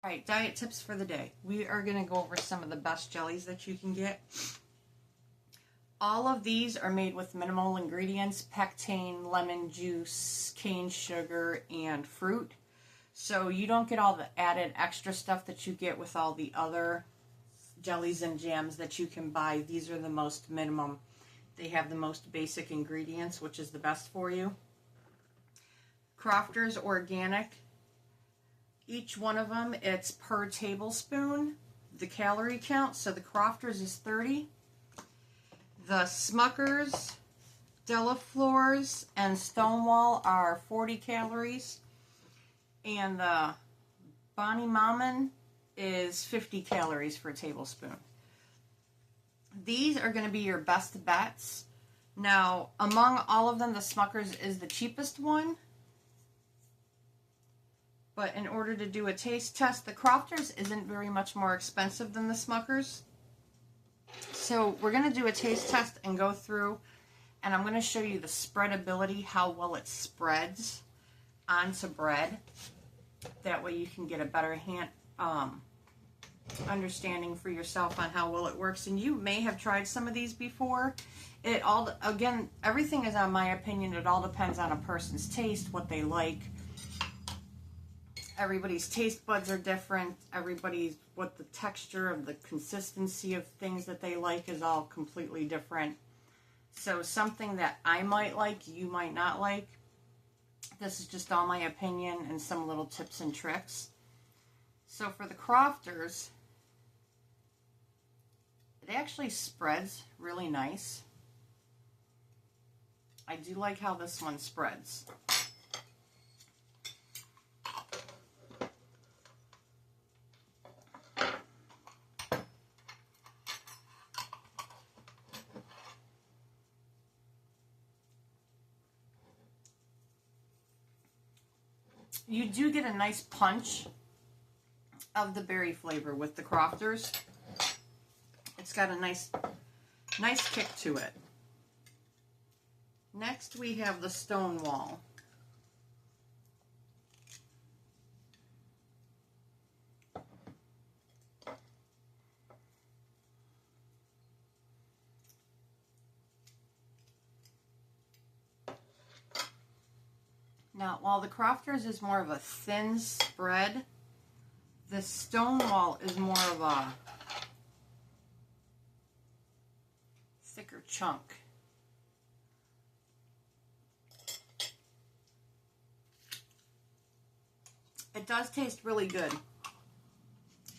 Alright, diet tips for the day. We are going to go over some of the best jellies that you can get. All of these are made with minimal ingredients: pectane, lemon juice, cane sugar, and fruit. So you don't get all the added extra stuff that you get with all the other jellies and jams that you can buy. These are the most minimum. They have the most basic ingredients, which is the best for you. Crofters Organic. Each one of them, it's per tablespoon, the calorie count. So the Crofters is 30. The Smuckers, Delafleurs, and Stonewall are 40 calories. And the Bonnie Maman is 50 calories for a tablespoon. These are going to be your best bets. Now, among all of them, the Smuckers is the cheapest one. But in order to do a taste test, the Crofters isn't very much more expensive than the Smuckers. So we're going to do a taste test and go through, and I'm going to show you the spreadability, how well it spreads onto bread. That way you can get a better understanding for yourself on how well it works. And you may have tried some of these before. Again, everything is on my opinion. It all depends on a person's taste, what they like. Everybody's taste buds are different. What the texture of the consistency of things that they like is all completely different. So something that I might like, you might not like. This is just all my opinion and some little tips and tricks. So for the Crofters, it actually spreads really nice. I do like how this one spreads. You do get a nice punch of the berry flavor with the Crofters. It's got a nice kick to it. Next we have the Stonewall. Now, while the Crofters is more of a thin spread, the Stonewall is more of a thicker chunk. It does taste really good.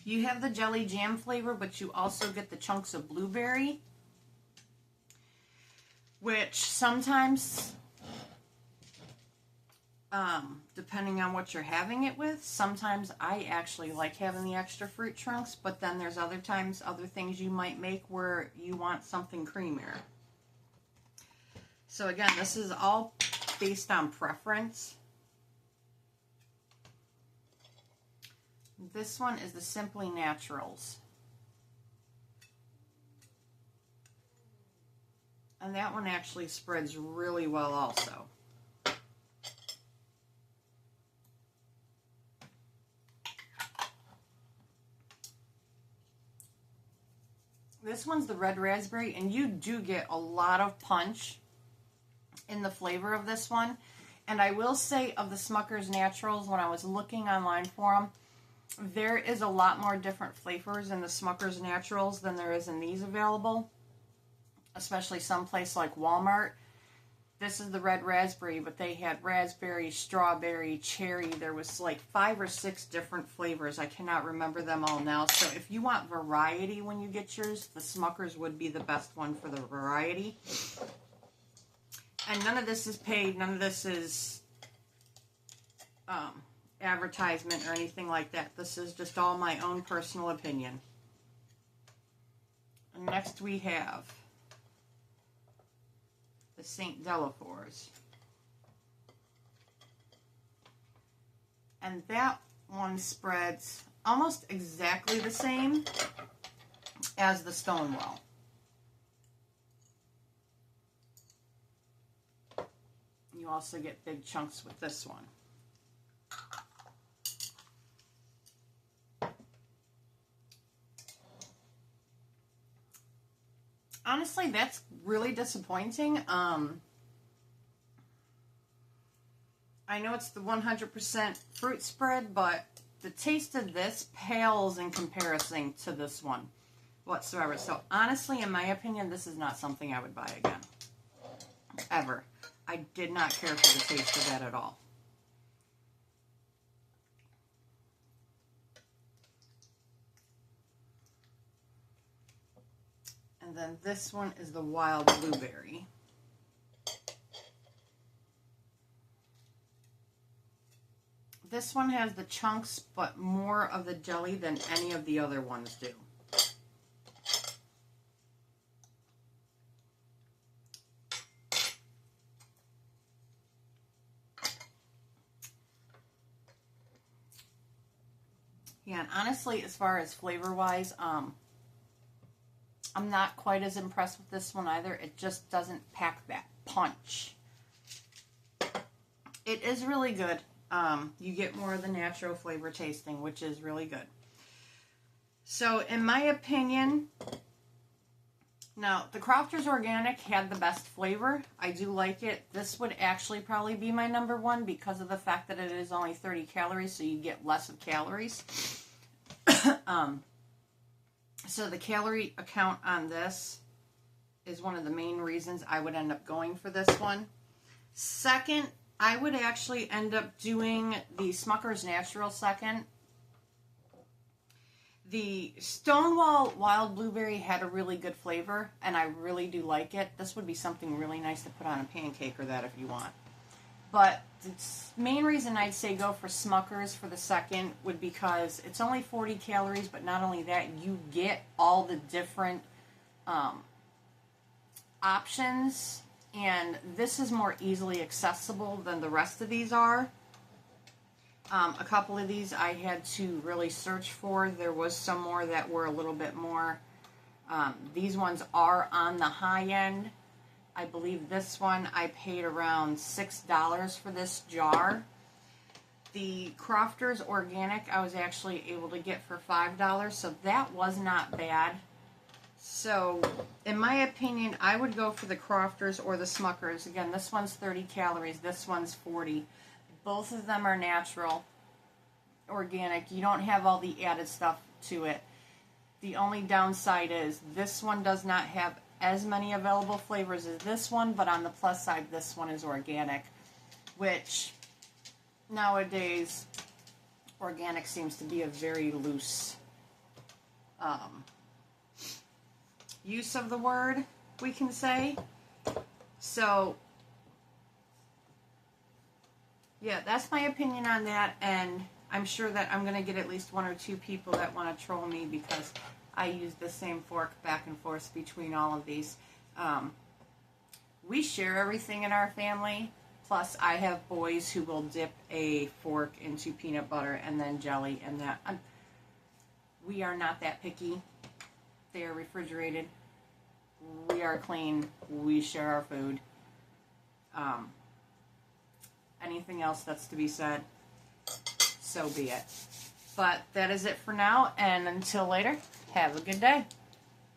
You have the jelly jam flavor, but you also get the chunks of blueberry, which sometimes, depending on what you're having it with, sometimes I actually like having the extra fruit chunks, but then there's other times, other things you might make where you want something creamier. So again, this is all based on preference. This one is the Simply Naturals. And that one actually spreads really well also. This one's the Red Raspberry, and you do get a lot of punch in the flavor of this one. And I will say, of the Smuckers Naturals, when I was looking online for them, there is a lot more different flavors in the Smuckers Naturals than there is in these available, especially someplace like Walmart. This is the Red Raspberry, but they had raspberry, strawberry, cherry. There was like 5 or 6 different flavors. I cannot remember them all now. So if you want variety when you get yours, the Smuckers would be the best one for the variety. And none of this is paid. None of this is advertisement or anything like that. This is just all my own personal opinion. And next we have the St. Delafleurs. And that one spreads almost exactly the same as the Stonewall. You also get big chunks with this one. honestly, that's really disappointing. I know it's the 100% fruit spread, but the taste of this pales in comparison to this one whatsoever. So honestly, in my opinion, this is not something I would buy again. Ever. I did not care for the taste of that at all. And then this one is the wild blueberry. This one has the chunks, but more of the jelly than any of the other ones do. Yeah, and honestly, as far as flavor-wise, I'm not quite as impressed with this one either. It just doesn't pack that punch. It is really good. You get more of the natural flavor tasting, which is really good. So, in my opinion, now, the Crofters Organic had the best flavor. I do like it. This would actually probably be my number one because of the fact that it is only 30 calories, so you get less of calories. So the calorie account on this is one of the main reasons I would end up going for this one. Second, I would actually end up doing the Smucker's Natural second. The Stonewall Wild Blueberry had a really good flavor, and I really do like it. This would be something really nice to put on a pancake or that if you want. But the main reason I'd say go for Smucker's for the second would because it's only 40 calories, but not only that, you get all the different options, and this is more easily accessible than the rest of these are. A couple of these I had to really search for. There was some more that were a little bit more. These ones are on the high end. I believe this one I paid around $6 for this jar. The Crofters Organic I was actually able to get for $5, so that was not bad. So, in my opinion, I would go for the Crofters or the Smucker's. Again, this one's 30 calories, this one's 40. Both of them are natural, organic. You don't have all the added stuff to it. The only downside is this one does not have as many available flavors as this one, but on the plus side, this one is organic, which nowadays, organic seems to be a very loose use of the word, we can say. So, yeah, that's my opinion on that, and I'm sure that I'm going to get at least one or two people that want to troll me because I use the same fork back and forth between all of these. We share everything in our family, plus I have boys who will dip a fork into peanut butter and then jelly and that. We are not that picky. They are refrigerated. We are clean. We share our food. Anything else that's to be said, so be it. But that is it for now, and until later, have a good day.